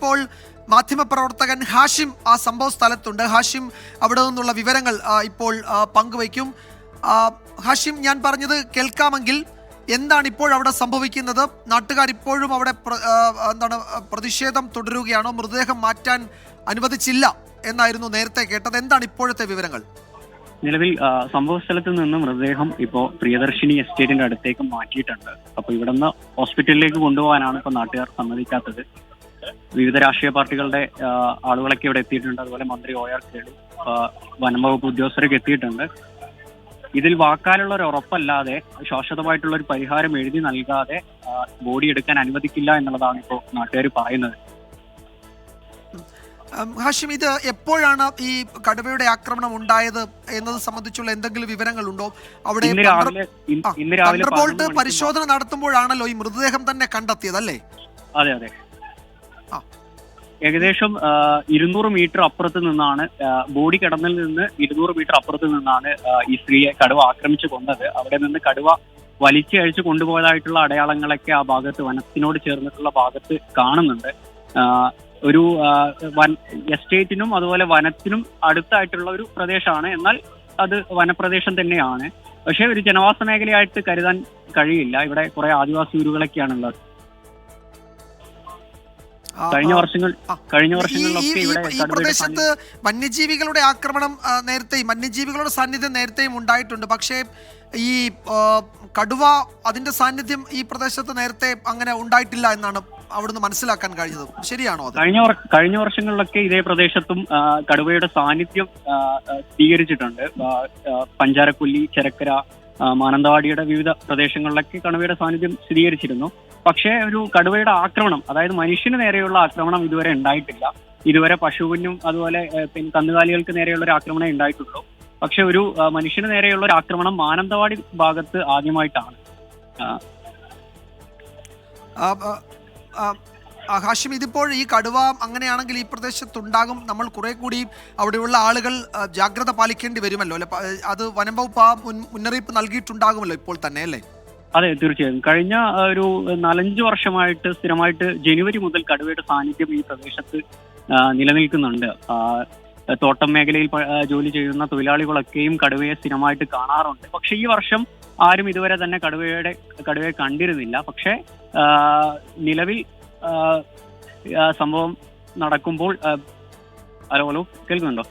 ഇപ്പോൾ മാധ്യമപ്രവർത്തകൻ ഹാഷിം ആ സംഭവ സ്ഥലത്തുണ്ട്. ഹാഷിം അവിടെ നിന്നുള്ള വിവരങ്ങൾ ഇപ്പോൾ പങ്കുവയ്ക്കും. ഹാഷിം, ഞാൻ പറഞ്ഞത് കേൾക്കാമെങ്കിൽ എന്താണ് ഇപ്പോൾ അവിടെ സംഭവിക്കുന്നത്? നാട്ടുകാർ ഇപ്പോഴും അവിടെ പ്രതിഷേധം തുടരുകയാണോ? മൃതദേഹം മാറ്റാൻ അനുവദിച്ചില്ല എന്നായിരുന്നു നേരത്തെ കേട്ടത്. എന്താണ് ഇപ്പോഴത്തെ വിവരങ്ങൾ? നിലവിൽ സംഭവ സ്ഥലത്ത് നിന്ന് മൃതദേഹം ഇപ്പോൾ പ്രിയദർശിനി എസ്റ്റേറ്റിന്റെ അടുത്തേക്ക് മാറ്റിയിട്ടുണ്ട്. അപ്പൊ ഇവിടുന്ന് ഹോസ്പിറ്റലിലേക്ക് കൊണ്ടുപോകാനാണ് ഇപ്പൊ നാട്ടുകാർ സമ്മതിക്കാത്തത്. വിവിധ രാഷ്ട്രീയ പാർട്ടികളുടെ ആളുകളൊക്കെ ഇവിടെ എത്തിയിട്ടുണ്ട്. അതുപോലെ മന്ത്രി OR കേളു, വനം വകുപ്പ് ഉദ്യോഗസ്ഥരൊക്കെ എത്തിയിട്ടുണ്ട്. ഇതിൽ വാക്കാലുള്ള ഒരു ഉറപ്പല്ലാതെ ശാശ്വതമായിട്ടുള്ള ഒരു പരിഹാരം എഴുതി നൽകാതെ ബോഡി എടുക്കാൻ അനുവദിക്കില്ല എന്നുള്ളതാണ് ഇപ്പോൾ നാട്ടുകാർ പറയുന്നത്. ഹാഷിം, ഇത് എപ്പോഴാണ് ഈ കടുവയുടെ ആക്രമണം ഉണ്ടായത് എന്നത് സംബന്ധിച്ചുള്ള എന്തെങ്കിലും വിവരങ്ങളുണ്ടോ? അവിടെ തണ്ടർബോൾട്ട് പരിശോധന നടത്തുമ്പോഴാണല്ലോ ഈ മൃതദേഹം തന്നെ കണ്ടെത്തിയത്, അല്ലേ? അതെ അതെ. ഏകദേശം 200 മീറ്റർ അപ്പുറത്ത് നിന്നാണ് ബോഡി കിടന്നിൽ നിന്ന് 200 മീറ്റർ അപ്പുറത്ത് നിന്നാണ് ഈ സ്ത്രീയെ കടുവ ആക്രമിച്ചു കൊന്നത്. അവിടെ നിന്ന് കടുവ വലിച്ചഴിച്ച് കൊണ്ടുപോയതായിട്ടുള്ള അടയാളങ്ങളൊക്കെ ആ ഭാഗത്ത്, വനത്തിനോട് ചേർന്നിട്ടുള്ള ഭാഗത്ത് കാണുന്നുണ്ട്. ഒരു എസ്റ്റേറ്റിനും അതുപോലെ വനത്തിനും അടുത്തായിട്ടുള്ള ഒരു പ്രദേശമാണ്. എന്നാൽ അത് വനപ്രദേശം തന്നെയാണ്. പക്ഷെ ഒരു ജനവാസ മേഖലയായിട്ട് കരുതാൻ കഴിയില്ല. ഇവിടെ കുറെ ആദിവാസി ഊരുകളൊക്കെയാണുള്ളത്. കഴിഞ്ഞ വർഷങ്ങളിലൊക്കെ ഈ പ്രദേശത്ത് വന്യജീവികളുടെ ആക്രമണം നേരത്തെയും വന്യജീവികളുടെ സാന്നിധ്യം നേരത്തെയും ഉണ്ടായിട്ടുണ്ട്. പക്ഷേ ഈ കടുവ അതിന്റെ സാന്നിധ്യം ഈ പ്രദേശത്ത് നേരത്തെ അങ്ങനെ ഉണ്ടായിട്ടില്ല എന്നാണ് അവിടുന്ന് മനസ്സിലാക്കാൻ കഴിഞ്ഞത്. ശരിയാണോ? കഴിഞ്ഞ വർഷങ്ങളിലൊക്കെ ഇതേ പ്രദേശത്തും കടുവയുടെ സാന്നിധ്യം സ്ഥിരീകരിച്ചിട്ടുണ്ട്. പഞ്ചാരക്കൊല്ലി, ചെരക്കര, മാനന്തവാടിയുടെ വിവിധ പ്രദേശങ്ങളിലൊക്കെ കടുവയുടെ സാന്നിധ്യം സ്ഥിരീകരിച്ചിരുന്നു. പക്ഷേ ഒരു കടുവയുടെ ആക്രമണം, അതായത് മനുഷ്യന് നേരെയുള്ള ആക്രമണം ഇതുവരെ ഉണ്ടായിട്ടില്ല. ഇതുവരെ പശുവിനും അതുപോലെ കന്നുകാലികൾക്ക് നേരെയുള്ള ഒരു ആക്രമണം ഉണ്ടായിട്ടുള്ളൂ. പക്ഷെ ഒരു മനുഷ്യന് നേരെയുള്ള ഒരു ആക്രമണം മാനന്തവാടി ഭാഗത്ത് ആദ്യമായിട്ടാണ്. ഹാഷിം, ഇതിപ്പോൾ ഈ കടുവ അങ്ങനെയാണെങ്കിൽ ഈ പ്രദേശത്തുണ്ടാകും. നമ്മൾ കുറെ കൂടി അവിടെയുള്ള ആളുകൾ ജാഗ്രത പാലിക്കേണ്ടി വരുമല്ലോ, അല്ലെ? അത് വനം വകുപ്പ് മുന്നറിയിപ്പ് നൽകിയിട്ടുണ്ടാകുമല്ലോ ഇപ്പോൾ തന്നെ, അല്ലേ? അതെ, തീർച്ചയായും. കഴിഞ്ഞ ഒരു 4-5 വർഷമായിട്ട് സ്ഥിരമായിട്ട് ജനുവരി മുതൽ കടുവയുടെ സാന്നിധ്യം ഈ പ്രദേശത്ത് നിലനിൽക്കുന്നുണ്ട്. തോട്ടം മേഖലയിൽ ജോലി ചെയ്യുന്ന തൊഴിലാളികളൊക്കെയും കടുവയെ സ്ഥിരമായിട്ട് കാണാറുണ്ട്. പക്ഷെ ഈ വർഷം ആരും ഇതുവരെ തന്നെ കടുവയെ കണ്ടിരുന്നില്ല. പക്ഷെ നിലവിൽ സംഭവം നടക്കുമ്പോൾ ഹലോ കേൾക്കുന്നുണ്ടോ?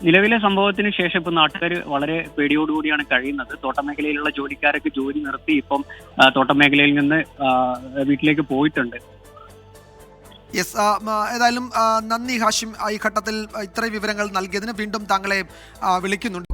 നിലവിലെ സംഭവത്തിന് ശേഷം ഇപ്പം നാട്ടുകാർ വളരെ പേടിയോടുകൂടിയാണ് കഴിയുന്നത്. തോട്ടം മേഖലയിലുള്ള ജോലിക്കാരൊക്കെ ജോലി നിർത്തി ഇപ്പം തോട്ടം മേഖലയിൽ നിന്ന് വീട്ടിലേക്ക് പോയിട്ടുണ്ട്. യെസ്, ഏതായാലും നന്ദി ഹാഷിം. ഈ ഘട്ടത്തിൽ ഇത്രയും വിവരങ്ങൾ നൽകിയതിന് വീണ്ടും താങ്കളെ വിളിക്കുന്നുണ്ട്.